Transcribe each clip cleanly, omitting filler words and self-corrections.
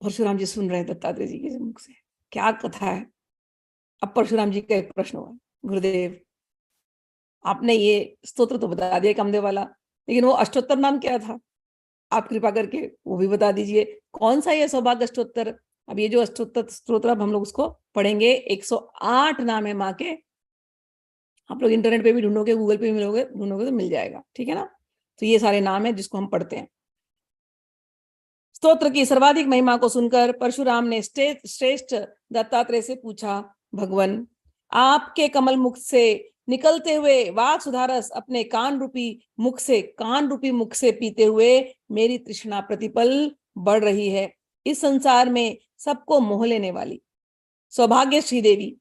परशुराम जी सुन रहे हैं दत्तात्रेय जी के मुख से, क्या कथा है। अब परशुराम जी का एक प्रश्न हुआ, गुरुदेव आपने ये स्तोत्र तो बता दिया कामदेव वाला, लेकिन वो अष्टोत्तर नाम क्या था, आप कृपा करके वो भी बता दीजिए। कौन सा ये सौभाग्य अष्टोत्तर? अब ये जो अष्टोत्तर स्तोत्र अब हम लोग उसको पढ़ेंगे, 108 नाम है माँ के। आप लोग इंटरनेट पे भी ढूंढोगे, गूगल पे भी ढूंढोगे तो मिल जाएगा, ठीक है ना। तो ये सारे नाम है जिसको हम पढ़ते हैं। स्तोत्र की सर्वाधिक महिमा को सुनकर परशुराम ने श्रेष्ठ दत्तात्रेय से पूछा, भगवान आपके कमल मुख से निकलते हुए वाक सुधारस अपने कान रूपी मुख से पीते हुए मेरी तृष्णा प्रतिपल बढ़ रही है। इस संसार में सबको मोह लेने वाली सौभाग्य श्रीदेवी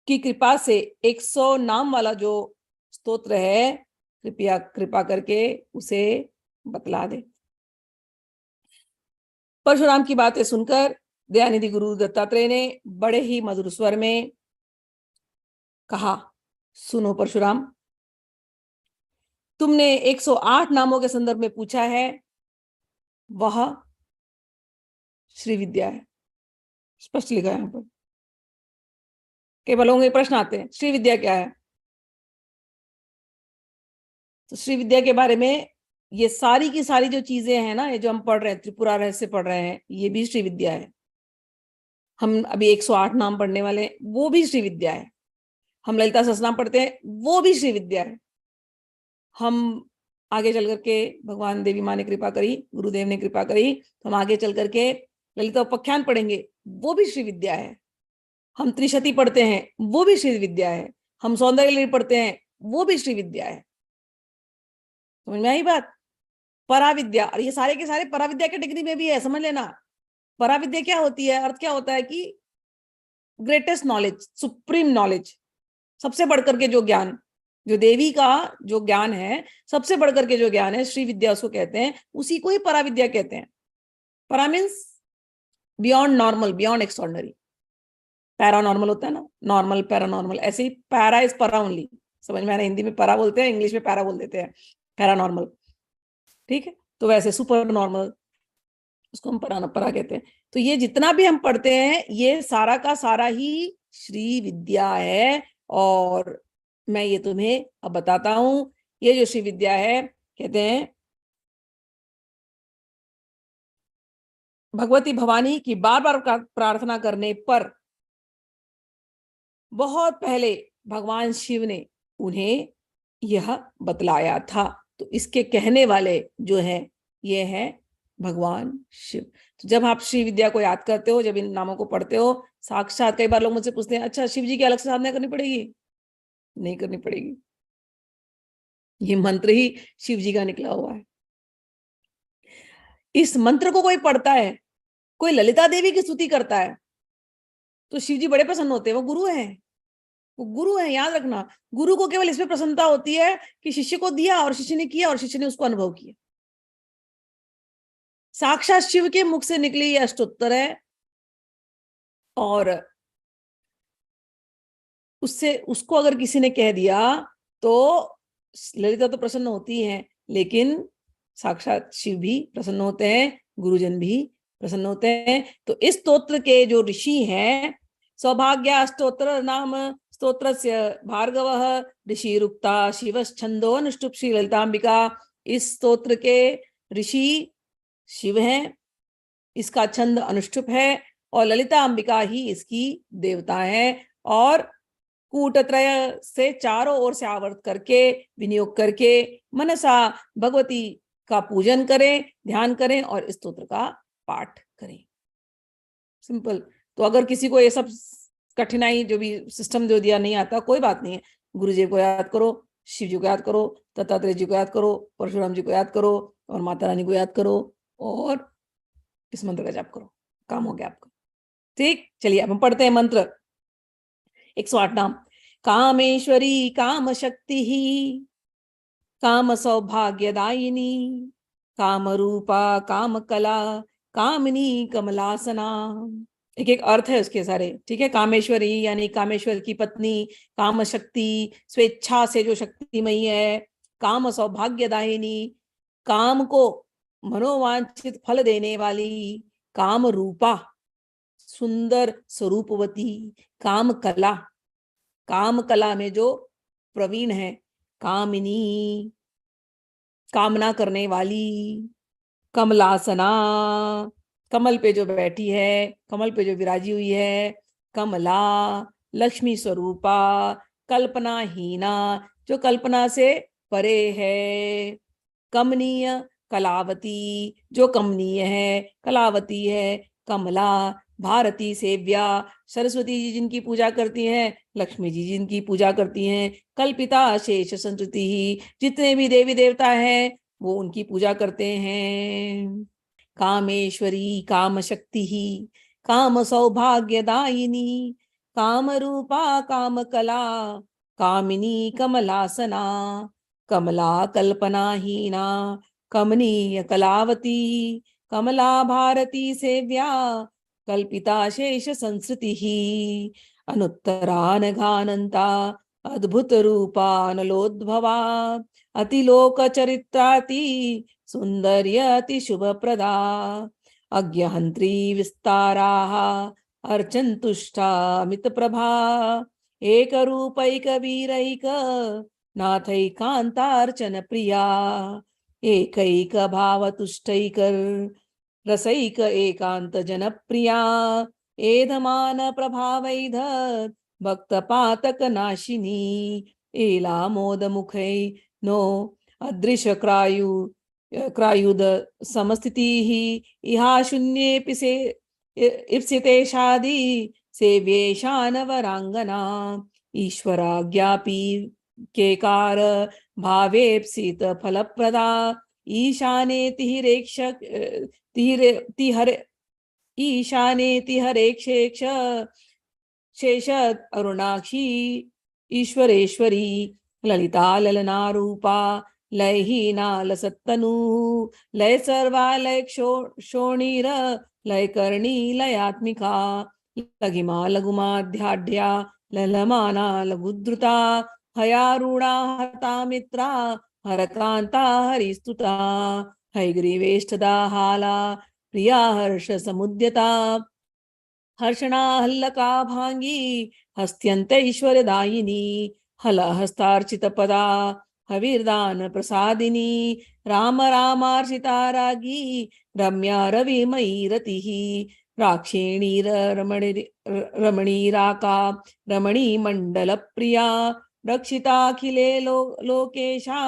की कृपा से 100 नाम वाला जो स्तोत्र है, कृपा करके उसे बतला दे। परशुराम की बातें सुनकर दयानिधि गुरु दत्तात्रेय ने बड़े ही मधुर स्वर में कहा, सुनो परशुराम, तुमने 108 नामों के संदर्भ में पूछा है, वह श्री विद्या है। स्पष्ट लिखा है यहाँ पर। केवल होंगे प्रश्न आते हैं, श्री विद्या क्या है? तो श्री विद्या के बारे में ये सारी की सारी जो चीजें हैं ना, ये जो हम पढ़ रहे हैं, त्रिपुरा रहस्य पढ़ रहे हैं, ये भी श्री विद्या है। हम अभी 108 नाम पढ़ने वाले हैं, वो भी श्री विद्या है। हम ललिता सहस्त्रनाम पढ़ते हैं, वो भी श्री विद्या है। हम आगे चल करके, भगवान देवी माँ ने कृपा करी, गुरुदेव ने कृपा करी, तो हम आगे चल करके ललिता उपाख्यान पढ़ेंगे, वो भी श्री विद्या है। हम त्रिशती पढ़ते हैं, वो भी श्री विद्या है। हम सौंदर्य लहरी पढ़ते हैं, वो भी श्री विद्या है। समझ में आई बात? पराविद्या, और ये सारे के सारे पराविद्या कैटेगरी में भी है, समझ लेना। पराविद्या क्या होती है, अर्थ क्या होता है कि ग्रेटेस्ट नॉलेज, सुप्रीम नॉलेज, सबसे बढ़कर के जो ज्ञान, जो देवी का जो ज्ञान है, सबसे बढ़कर के जो ज्ञान है, श्री विद्या उसको कहते हैं, उसी को ही पराविद्या कहते हैं। परा means beyond normal, beyond extraordinary. Paranormal होता है ना, नॉर्मल पैरानॉर्मल, ऐसे ही पैरा इज परा ओनली। समझ में आ रहा है? हिंदी में परा बोलते हैं, इंग्लिश में पैरा बोल देते हैं, पैरानॉर्मल, ठीक है। तो वैसे सुपर नॉर्मल, उसको हम परा कहते हैं। तो ये जितना भी हम पढ़ते हैं, ये सारा का सारा ही श्री विद्या है। और मैं ये तुम्हें अब बताता हूं, ये जो श्री विद्या है, कहते हैं भगवती भवानी की बार बार प्रार्थना करने पर बहुत पहले भगवान शिव ने उन्हें यह बतलाया था। तो इसके कहने वाले जो हैं, ये हैं भगवान शिव। तो जब आप श्री विद्या को याद करते हो, जब इन नामों को पढ़ते हो, साक्षात, कई बार लोग मुझसे पूछते हैं, अच्छा शिव जी की अलग से साधना करनी पड़ेगी? नहीं करनी पड़ेगी, ये मंत्र ही शिव जी का निकला हुआ है। इस मंत्र को कोई पढ़ता है, कोई ललिता देवी की स्तुति करता है, तो शिव जी बड़े प्रसन्न होते हैं। वो गुरु हैं, वो गुरु है, याद रखना। गुरु को केवल इसमें प्रसन्नता होती है कि शिष्य को दिया और शिष्य ने किया और शिष्य ने उसको अनुभव किया। साक्षात शिव के मुख से निकली यह अष्टोत्तर है, और उससे उसको अगर किसी ने कह दिया तो ललिता तो प्रसन्न होती है, लेकिन साक्षात शिव भी प्रसन्न होते हैं, गुरुजन भी प्रसन्न होते हैं। तो इस स्तोत्र के जो ऋषि हैं, सौभाग्य स्तोत्र नाम स्तोत्रस्य भार्गवः ऋषिरुक्ता शिवश्छंदो अनुष्टुप श्री ललितांबिका। इस स्तोत्र के ऋषि शिव हैं, इसका छंद अनुष्टुप है, और ललिता अंबिका ही इसकी देवता है। और कूटत्रय से चारों ओर से आवर्त करके, विनियोग करके मनसा भगवती का पूजन करें, ध्यान करें और स्तोत्र का पाठ करें। सिंपल। तो अगर किसी को ये सब कठिनाई, जो भी सिस्टम जो दिया, नहीं आता, कोई बात नहीं है। गुरु जी को याद करो, शिव जी को याद करो, दत्तात्रेय जी को याद करो, परशुराम जी को याद करो, और माता रानी को याद करो, और इस मंत्र का जाप करो, काम हो गया आपका। ठीक, चलिए अब हम पढ़ते हैं मंत्र। 108 नाम। कामेश्वरी काम शक्ति ही, काम सौभाग्यदायिनी, काम रूपा काम कला, कामिनी कमलासना। एक एक अर्थ है उसके सारे, ठीक है। कामेश्वरी यानी कामेश्वर की पत्नी, काम शक्ति स्वेच्छा से जो शक्तिमयी है, काम सौभाग्यदायिनी काम को मनोवांछित फल देने वाली, काम रूपा, सुंदर स्वरूपवती, काम कला, काम कला में जो प्रवीण है, कामिनी, कामना करने वाली, कमलासना, कमल पे जो बैठी है, कमल पे जो विराजी हुई है, कमला, लक्ष्मी स्वरूपा, कल्पनाहीना, जो कल्पना से परे है, कमनीय, कलावती, जो कमनीय है, कलावती है, कमला, भारती सेव्या, सरस्वती जी जिनकी पूजा करती हैं, लक्ष्मी जी जिनकी पूजा करती हैं, कल्पिता शेष संस्कृति ही, जितने भी देवी देवता हैं वो उनकी पूजा करते हैं। कामेश्वरी, काम शक्ति ही, काम सौभाग्यदायिनी, काम रूपा, काम कला, कामिनी, कमलासना, कमला कल्पनाहीना, कमनीय कलावती, कमला भारती सेव्या, कल्पिता शेष संस्कृति ही, अनुत्तरानघानंता, अद्भुत रूपा नलोद्भवा, अतिलोक चरित्राति सुंदर्य अति शुभ प्रदा, अज्ञहंत्री विस्ताराः अर्चन्तुष्टा मित प्रभा, एक रूपैक वीरैक नाथैकान्तार्चन प्रिया, एकैक भावतुष्टैक रसैक एकांत जनप्रिया, एधमान प्रभावैध भक्त पातक नाशिनी, एला मोद मुखै नो अदृश क्रायुद समस्थिति ही, इहा शून्ये से इप्सिते शादी सेव्येशान वरांगना, ईश्वराज्ञापि केकार भावेप्सित फलप्रदा, ईशाने तिहिरेक्ष तिहरे ईशाने तिहरेक्षेक्ष शेष अरुणाक्षी, ईश्वरेश्वरी, ललिता ललना रूपा, लयहीना लसत्तनु, लय सर्वा लय शोणीर, लय कर्णी लयात्मिका, लघिमा लघुमाध्याढ्या, ललमाना लघुद्रुता, हयारूढ़ा हता मित्रा, हरकांता हरिस्तुता, हैग्रीवेष्टदा हाला, प्रिया हर्ष समुद्यता, हर्षणा हल्लका भांगी, हस्त्यंत ईश्वरदायिनी, हल हस्तार्चित पदा, हविर्दान प्रसादिनी, राम रामार्चिता रागी, रम्या रविमयी रतिः, राक्षेणी रमणी राका, रमणी मंडल प्रिया, रक्षिताखिले लोकेशा,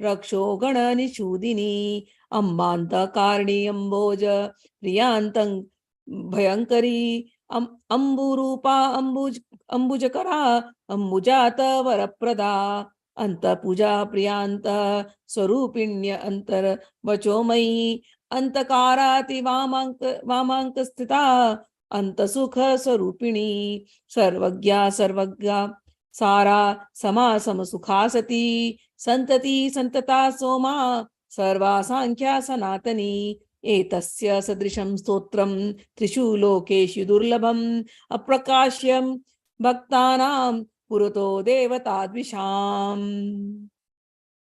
रक्षो गण निषूदिनी, अम्बान्तकारिणी अम्बोज प्रियांतं भयंकरी, अंबुरूपा अंबुजकरा, अंबुजात वरप्रदा, अंत पूजा प्रियांत स्वरूपिण्य अंतर वचोमयी, अंतकाराति वामांक स्थिता, अंत सुख स्वरूपिणी, सर्वज्ञा सर्वज्ञा सारा समा सम सुखा सती, संतति संतता सोमा, सर्वा सांख्या सनातनी, एतस्य सदृशं स्तोत्रम त्रिषु लोकेषु दुर्लभम, अप्रकाश्यम भक्तानां पुरतो देवताद्विषाम।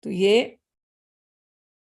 तो ये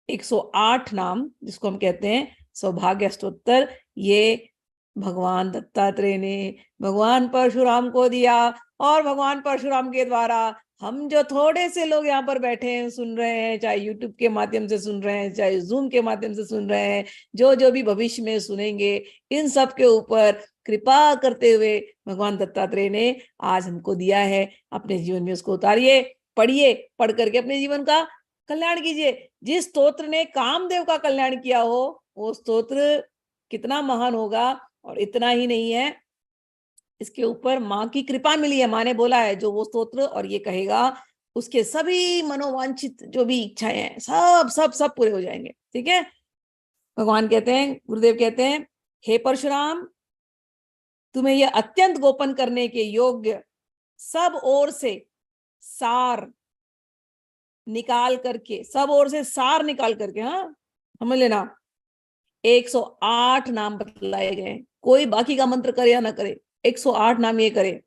108 नाम जिसको हम कहते हैं सौभाग्य स्तोत्र, ये भगवान दत्तात्रेय ने भगवान परशुराम को दिया, और भगवान परशुराम के द्वारा हम जो थोड़े से लोग यहाँ पर बैठे हैं सुन रहे हैं, चाहे यूट्यूब के माध्यम से सुन रहे हैं, चाहे जूम के माध्यम से सुन रहे हैं, जो जो भी भविष्य में सुनेंगे, इन सब के ऊपर कृपा करते हुए भगवान दत्तात्रेय ने आज हमको दिया है। अपने जीवन में उसको उतारिए, पढ़िए, पढ़ करके अपने जीवन का कल्याण कीजिए। जिस स्तोत्र ने कामदेव का कल्याण किया हो वो स्तोत्र कितना महान होगा। और इतना ही नहीं है, इसके ऊपर माँ की कृपा मिली है। माँ ने बोला है जो वो स्तोत्र और ये कहेगा उसके सभी मनोवांछित जो भी इच्छाएं हैं सब सब सब पूरे हो जाएंगे। ठीक है, भगवान कहते हैं, गुरुदेव कहते हैं, हे परशुराम, तुम्हें यह अत्यंत गोपन करने के योग्य सब ओर से सार निकाल करके, सब ओर से सार निकाल करके, हाँ समझ लेना, 108 नाम बतलाए गए। कोई बाकी का मंत्र करे या ना करे, 108 नाम ये करे।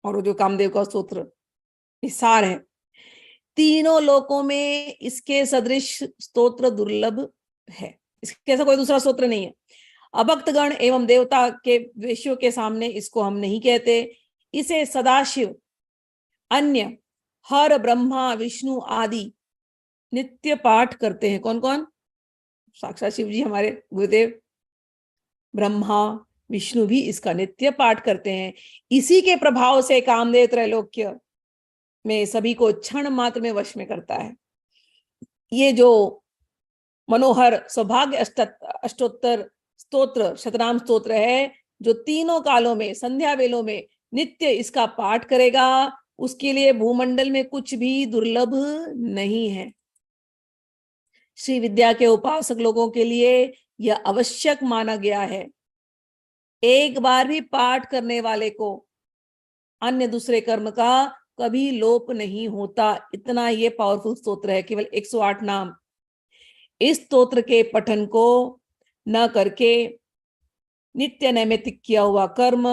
और वो जो कामदेव का स्तोत्र सार है, तीनों लोकों में इसके सदृश स्तोत्र दुर्लभ है, इसके ऐसा कोई दूसरा स्तोत्र नहीं है। अभक्तगण एवं देवता के वेश्यों के सामने इसको हम नहीं कहते। इसे सदाशिव, अन्य हर, ब्रह्मा, विष्णु आदि नित्य पाठ करते हैं। कौन कौन? साक्षात शिव जी हमारे गुरुदेव, ब्रह्मा, विष्णु भी इसका नित्य पाठ करते हैं। इसी के प्रभाव से कामदेव त्रैलोक्य में सभी को क्षण मात्र में वश में करता है। ये जो मनोहर सौभाग्य अष्टोत्तर स्तोत्र, शतनाम स्तोत्र है, जो तीनों कालों में, संध्या वेलों में नित्य इसका पाठ करेगा, उसके लिए भूमंडल में कुछ भी दुर्लभ नहीं है। श्री विद्या के उपासक लोगों के लिए यह आवश्यक माना गया है। एक बार भी पाठ करने वाले को अन्य दूसरे कर्म का कभी लोप नहीं होता। इतना ये पावरफुल स्तोत्र है, केवल 108 नाम। इस स्तोत्र के पठन को न करके नित्य नैमित्तिक किया हुआ कर्म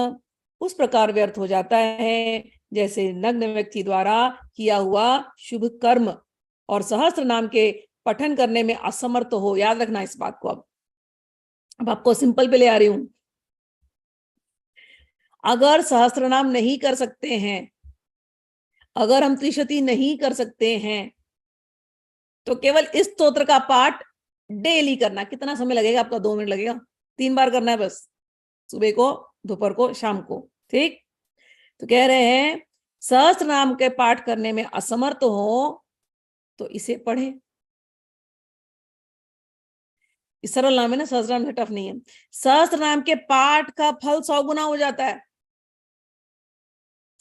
उस प्रकार व्यर्थ हो जाता है जैसे नग्न व्यक्ति द्वारा किया हुआ शुभ कर्म और सहस्त्र नाम के पठन करने में असमर्थ हो। याद रखना इस बात को। अब आपको सिंपल पे ले आ रही हूं। अगर सहस्त्र नाम नहीं कर सकते हैं, अगर हम त्रिशती नहीं कर सकते हैं, तो केवल इस स्तोत्र का पाठ डेली करना। कितना समय लगेगा आपका? 2 मिनट लगेगा। 3 बार करना है बस, सुबह को, दोपहर को, शाम को। ठीक? तो कह रहे हैं सहस्त्र नाम के पाठ करने में असमर्थ हो तो इसे पढ़े। सरल नाम है ना, सहस्त्र नाम से टफ नहीं है। सहस्त्र नाम के पाठ का फल 100 गुना हो जाता है।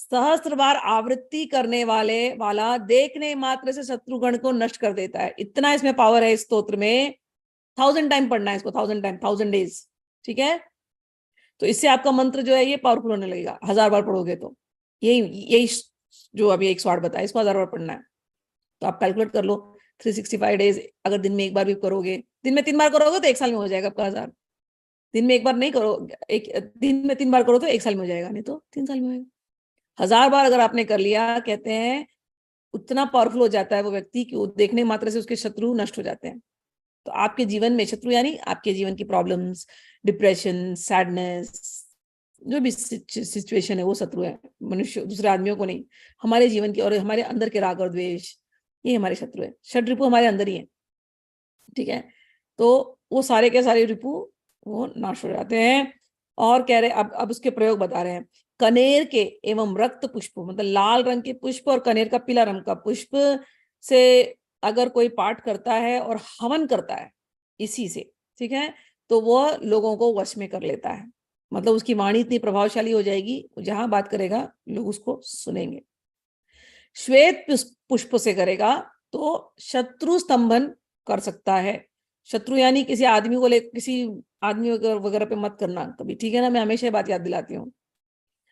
सहस्त्र बार आवृत्ति करने वाला देखने मात्र से शत्रुगण को नष्ट कर देता है। इतना इसमें पावर है इस स्तोत्र में। 1000 टाइम पढ़ना है इसको, 1000 टाइम, 1000 डेज। ठीक है? तो इससे आपका मंत्र जो है ये पावरफुल होने लगेगा। 1000 बार पढ़ोगे तो यही जो अभी 108 बताया, इसको 1000 बार पढ़ना है। तो आप कैलकुलेट कर लो, 365 डेज अगर दिन में एक बार भी करोगे, दिन में 3 बार करोगे तो 1 साल में हो जाएगा आपका 1000। दिन में एक बार नहीं करो, एक दिन में 3 बार करो तो 1 साल में हो जाएगा, नहीं तो 3 साल में होगा। 1000 बार अगर आपने कर लिया, कहते हैं उतना पावरफुल हो जाता है वो व्यक्ति कि वो देखने मात्र से उसके शत्रु नष्ट हो जाते हैं। तो आपके जीवन में शत्रु यानी आपके जीवन की प्रॉब्लम्स, डिप्रेशन, सैडनेस, जो भी सिचुएशन है वो शत्रु है। मनुष्य, दूसरे आदमियों को नहीं, हमारे जीवन की और हमारे अंदर के राग और द्वेष, ये हमारे शत्रु है। षड रिपु हमारे अंदर ही है। ठीक है? तो वो सारे के सारे रिपु वो नाश हो जाते हैं। और कह रहे अब उसके प्रयोग बता रहे हैं। कनेर के एवं रक्त पुष्प, मतलब लाल रंग के पुष्प और कनेर का पीला रंग का पुष्प से अगर कोई पाठ करता है और हवन करता है इसी से, ठीक है, तो वो लोगों को वश में कर लेता है। मतलब उसकी वाणी इतनी प्रभावशाली हो जाएगी, जहां बात करेगा लोग उसको सुनेंगे। श्वेत पुष्प से करेगा तो शत्रु स्तंभन कर सकता है। शत्रु यानी किसी आदमी को किसी आदमी वगैरह पे मत करना कभी। ठीक है ना? मैं हमेशा ये बात याद दिलाती हूँ।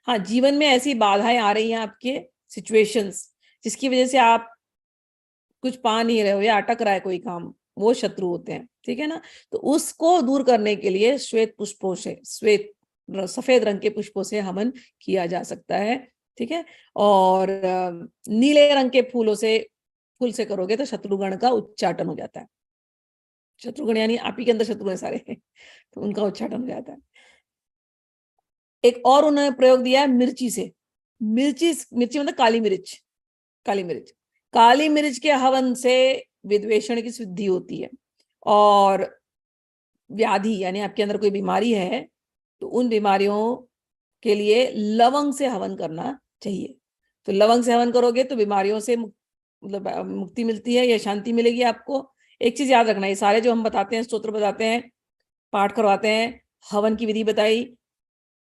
हाँ, जीवन में ऐसी बाधाएं आ रही हैं आपके, सिचुएशंस, जिसकी वजह से आप कुछ पा नहीं रहे हो या अटक रहा है कोई काम, वो शत्रु होते हैं। ठीक है ना? तो उसको दूर करने के लिए श्वेत पुष्पों से, सफेद रंग के पुष्पों से हवन किया जा सकता है। ठीक है? और नीले रंग के फूल से करोगे तो शत्रुगण का उच्चाटन हो जाता है। शत्रुगण यानी आप ही के अंदर शत्रु है सारे तो उनका उच्चाटन हो जाता है। एक और उन्होंने प्रयोग दिया है मिर्ची से। मिर्ची मतलब काली मिर्च। काली मिर्च के हवन से विद्वेषण की सिद्धि होती है। और व्याधि यानी आपके अंदर कोई बीमारी है तो उन बीमारियों के लिए लवंग से हवन करना चाहिए। तो लवंग से हवन करोगे तो बीमारियों से मतलब मुक्ति मिलती है या शांति मिलेगी आपको। एक चीज याद रखना, ये सारे जो हम बताते हैं, स्तोत्र बताते हैं, पाठ करवाते हैं, हवन की विधि बताई,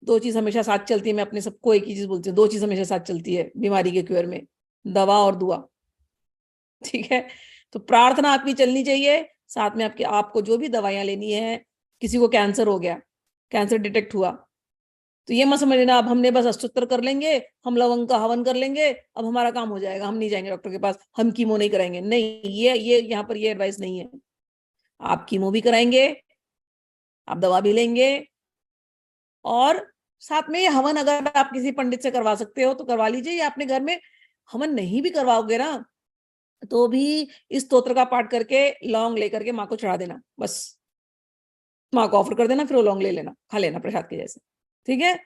2 चीज हमेशा साथ चलती है। मैं अपने सबको एक ही चीज बोलती हूँ, 2 चीज हमेशा साथ चलती है बीमारी के क्योर में, दवा और दुआ। ठीक है? तो प्रार्थना आपकी चलनी चाहिए, साथ में आपको जो भी दवाइयां लेनी है। किसी को कैंसर हो गया, कैंसर डिटेक्ट हुआ, तो ये मत समझना अब हमने बस अष्टोत्तर कर लेंगे, हम लवंग का हवन कर लेंगे, अब हमारा काम हो जाएगा, हम नहीं जाएंगे डॉक्टर के पास, हम कीमो नहीं कराएंगे। नहीं, ये यहाँ पर ये एडवाइस नहीं है। आप कीमो भी कराएंगे, आप दवा भी लेंगे, और साथ में ये हवन अगर आप किसी पंडित से करवा सकते हो तो करवा लीजिए, या अपने घर में हवन नहीं भी करवाओगे ना तो भी इस स्तोत्र का पाठ करके लौंग लेकर के माँ को चढ़ा देना बस। माँ को ऑफर कर देना, फिर वो लौंग ले लेना, खा लेना प्रसाद के जैसे। ठीक है।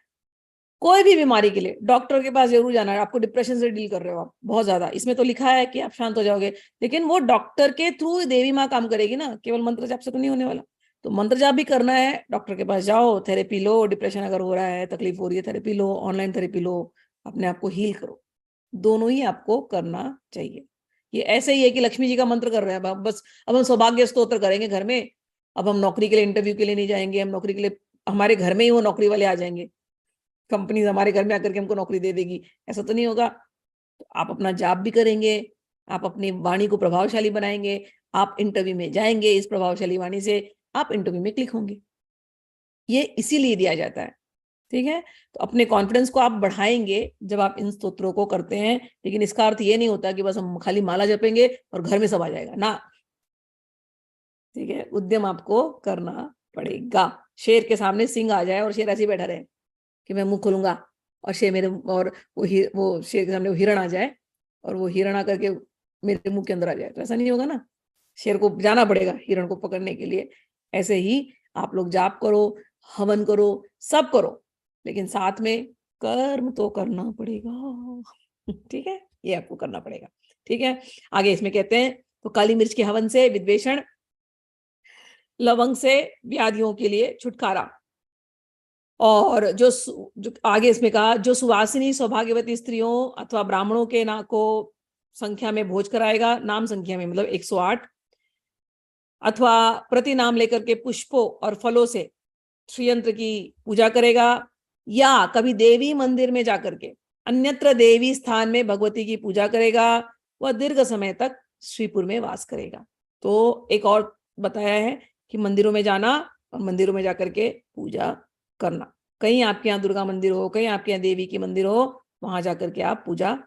कोई भी बीमारी के लिए डॉक्टर के पास जरूर जाना है। आपको डिप्रेशन से डील कर रहे हो आप बहुत ज्यादा, इसमें तो लिखा है कि आप शांत हो जाओगे, लेकिन वो डॉक्टर के थ्रू देवी माँ काम करेगी ना, केवल मंत्र जाप से तो नहीं होने वाला। तो मंत्र जाप भी करना है, डॉक्टर के पास जाओ, थेरेपी लो, डिप्रेशन अगर हो रहा है, तकलीफ हो रही है, थेरेपी लो, ऑनलाइन थेरेपी लो, अपने आप को हील करो। दोनों ही आपको करना चाहिए। ये ऐसे ही है कि लक्ष्मी जी का मंत्र कर रहे हैं अब बस, अब हम सौभाग्य स्तोत्र करेंगे घर में, अब हम नौकरी के लिए इंटरव्यू के लिए नहीं जाएंगे, हम नौकरी के लिए, हमारे घर में ही वो नौकरी वाले आ जाएंगे, कंपनी हमारे घर में आकर के हमको नौकरी दे देगी, ऐसा तो नहीं होगा। तो आप अपना जाप भी करेंगे, आप अपनी वाणी को प्रभावशाली बनाएंगे, आप इंटरव्यू में जाएंगे, इस प्रभावशाली वाणी से आप इंटरव्यू में क्लिक होंगे। ये इसीलिए दिया जाता है। ठीक है। तो अपने कॉन्फिडेंस को आप बढ़ाएंगे जब आप इन स्तोत्रों को करते हैं, लेकिन इसका अर्थ ये नहीं होता कि बस हम खाली माला जपेंगे और घर में सब आ जाएगा ना। ठीक है। उद्यम आपको करना पड़ेगा। शेर के सामने सिंह आ जाए और शेर ऐसे ही बैठा रहे कि मैं मुंह खोलूंगा और शेर मेरे, और वो शेर के सामने वो हिरण आ जाए और वो हिरण आकर के मेरे मुंह के अंदर आ जाए, तो ऐसा नहीं होगा ना। शेर को जाना पड़ेगा हिरण को पकड़ने के लिए। ऐसे ही आप लोग जाप करो, हवन करो, सब करो, लेकिन साथ में कर्म तो करना पड़ेगा। ठीक है। ये आपको करना पड़ेगा। ठीक है। आगे इसमें कहते हैं, तो काली मिर्च के हवन से विद्वेषण, लवंग से व्याधियों के लिए छुटकारा, और जो आगे इसमें कहा, जो सुवासिनी सौभाग्यवती स्त्रियों अथवा ब्राह्मणों के ना को संख्या में भोज कराएगा, नाम संख्या में मतलब 108, अथवा प्रति नाम लेकर के पुष्पों और फलों से श्रीयंत्र की पूजा करेगा, या कभी देवी मंदिर में जाकर के अन्यत्र देवी स्थान में भगवती की पूजा करेगा, वह दीर्घ समय तक श्रीपुर में वास करेगा। तो एक और बताया है कि मंदिरों में जाना और मंदिरों में जाकर के पूजा करना। कहीं आपके यहाँ दुर्गा मंदिर हो, कहीं आपके यहाँ देवी की मंदिर हो, वहां जाकर के आप पूजा